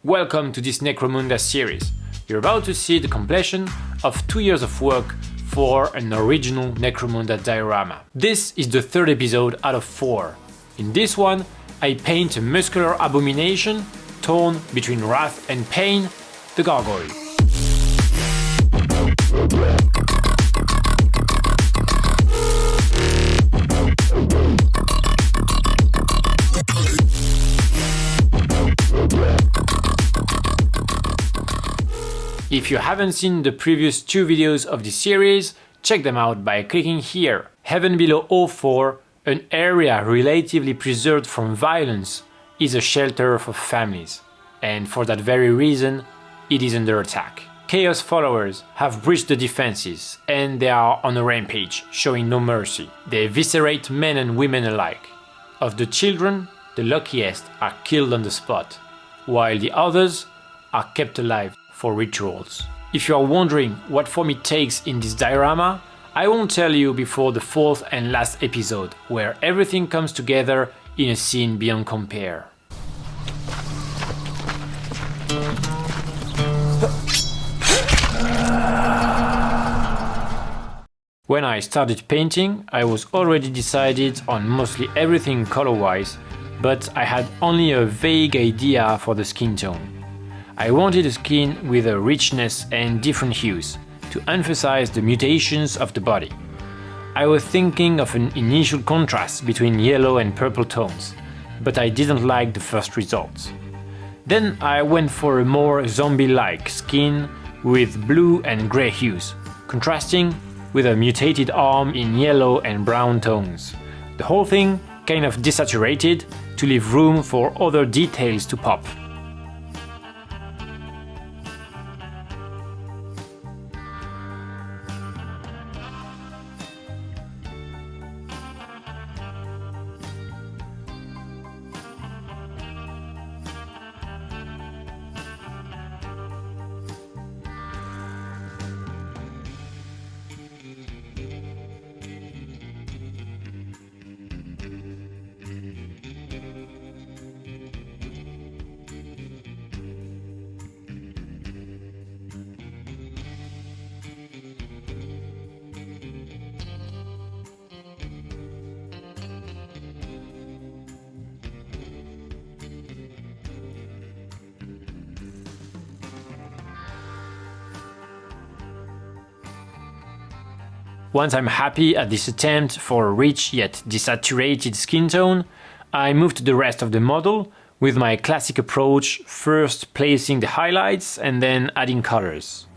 Welcome to this Necromunda series. You're about to see the completion of 2 years of work for an original Necromunda diorama. This is the third episode out of 4. In this one, I paint a muscular abomination torn between wrath and pain, the gargoyle. If you haven't seen the previous 2 videos of this series, check them out by clicking here. Heaven Below 04, an area relatively preserved from violence, is a shelter for families. And for that very reason, it is under attack. Chaos followers have breached the defenses, and they are on a rampage, showing no mercy. They eviscerate men and women alike. Of the children, the luckiest are killed on the spot, while the others are kept alive for rituals. If you are wondering what form it takes in this diorama, I won't tell you before the 4th and last episode, where everything comes together in a scene beyond compare. When I started painting, I was already decided on mostly everything color-wise, but I had only a vague idea for the skin tone. I wanted a skin with a richness and different hues, to emphasize the mutations of the body. I was thinking of an initial contrast between yellow and purple tones, but I didn't like the first results. Then I went for a more zombie-like skin with blue and grey hues, contrasting with a mutated arm in yellow and brown tones. The whole thing kind of desaturated to leave room for other details to pop. Once I'm happy at this attempt for a rich yet desaturated skin tone, I move to the rest of the model with my classic approach, first placing the highlights and then adding colors.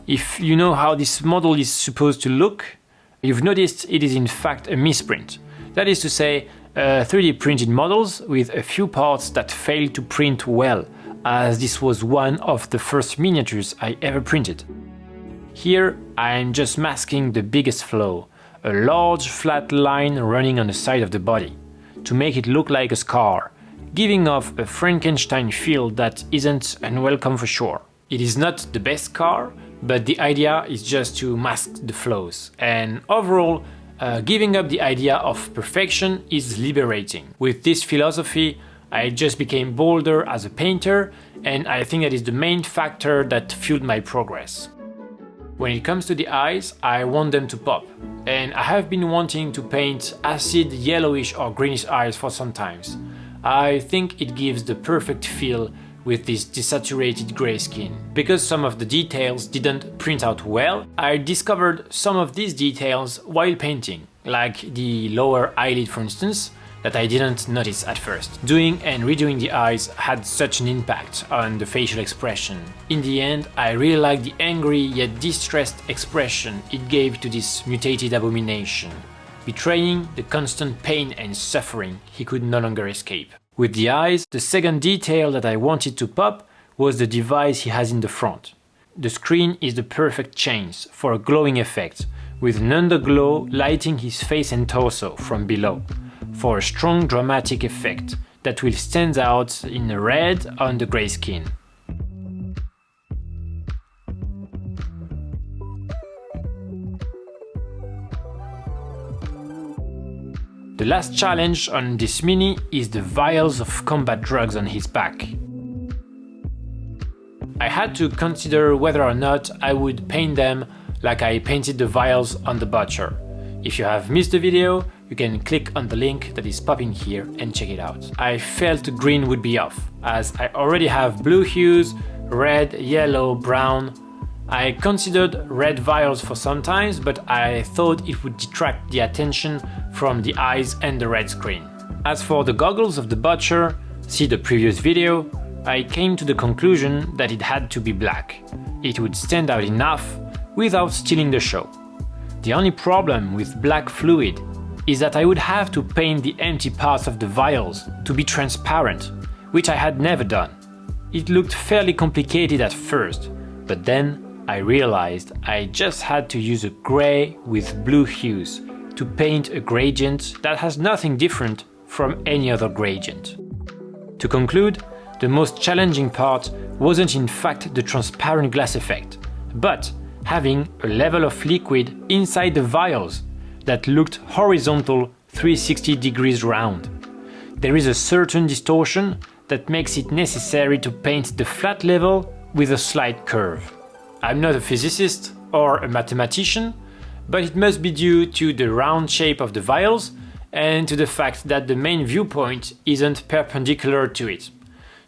If you know how this model is supposed to look, you've noticed it is in fact a misprint. That is to say, 3D printed models with a few parts that failed to print well, as this was one of the first miniatures I ever printed. Here I'm just masking the biggest flaw, a large flat line running on the side of the body, to make it look like a scar, giving off a Frankenstein feel that isn't unwelcome for sure. It is not the best scar, but the idea is just to mask the flaws, and overall Giving up the idea of perfection is liberating. With this philosophy, I just became bolder as a painter, and I think that is the main factor that fueled my progress. When it comes to the eyes, I want them to pop, and I have been wanting to paint acid yellowish or greenish eyes for some time. I think it gives the perfect feel with this desaturated grey skin. Because some of the details didn't print out well, I discovered some of these details while painting, like the lower eyelid for instance, that I didn't notice at first. Doing and redoing the eyes had such an impact on the facial expression. In the end, I really liked the angry yet distressed expression it gave to this mutated abomination, betraying the constant pain and suffering he could no longer escape. With the eyes, the second detail that I wanted to pop was the device he has in the front. The screen is the perfect chance for a glowing effect, with an underglow lighting his face and torso from below, for a strong dramatic effect that will stand out in the red on the grey skin. The last challenge on this mini is the vials of combat drugs on his back. I had to consider whether or not I would paint them like I painted the vials on the butcher. If you have missed the video, you can click on the link that is popping here and check it out. I felt green would be off, as I already have blue hues, red, yellow, brown. I considered red vials for some time, but I thought it would detract the attention from the eyes and the red screen. As for the goggles of the butcher, see the previous video, I came to the conclusion that it had to be black. It would stand out enough without stealing the show. The only problem with black fluid is that I would have to paint the empty parts of the vials to be transparent, which I had never done. It looked fairly complicated at first, but then I realized I just had to use a grey with blue hues to paint a gradient that has nothing different from any other gradient. To conclude, the most challenging part wasn't in fact the transparent glass effect, but having a level of liquid inside the vials that looked horizontal 360 degrees round. There is a certain distortion that makes it necessary to paint the flat level with a slight curve. I'm not a physicist or a mathematician, but it must be due to the round shape of the vials and to the fact that the main viewpoint isn't perpendicular to it.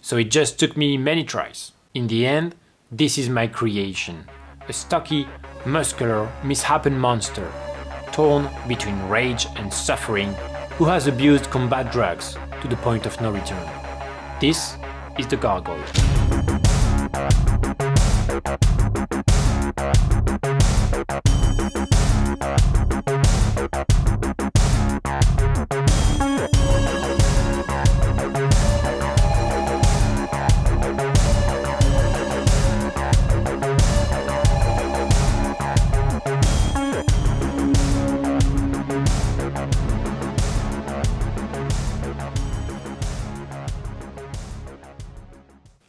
So it just took me many tries. In the end, this is my creation. A stocky, muscular, misshapen monster, torn between rage and suffering, who has abused combat drugs to the point of no return. This is the Gargoyle.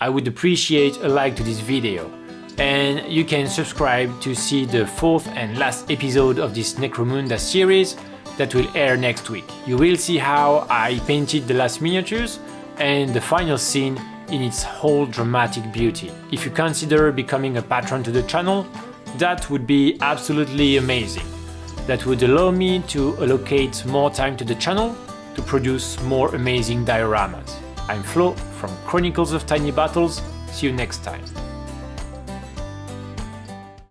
I would appreciate a like to this video, and you can subscribe to see the fourth and last episode of this Necromunda series that will air next week. You will see how I painted the last miniatures and the final scene in its whole dramatic beauty. If you consider becoming a patron to the channel, that would be absolutely amazing. That would allow me to allocate more time to the channel to produce more amazing dioramas. I'm Flo from Chronicles of Tiny Battles. See you next time.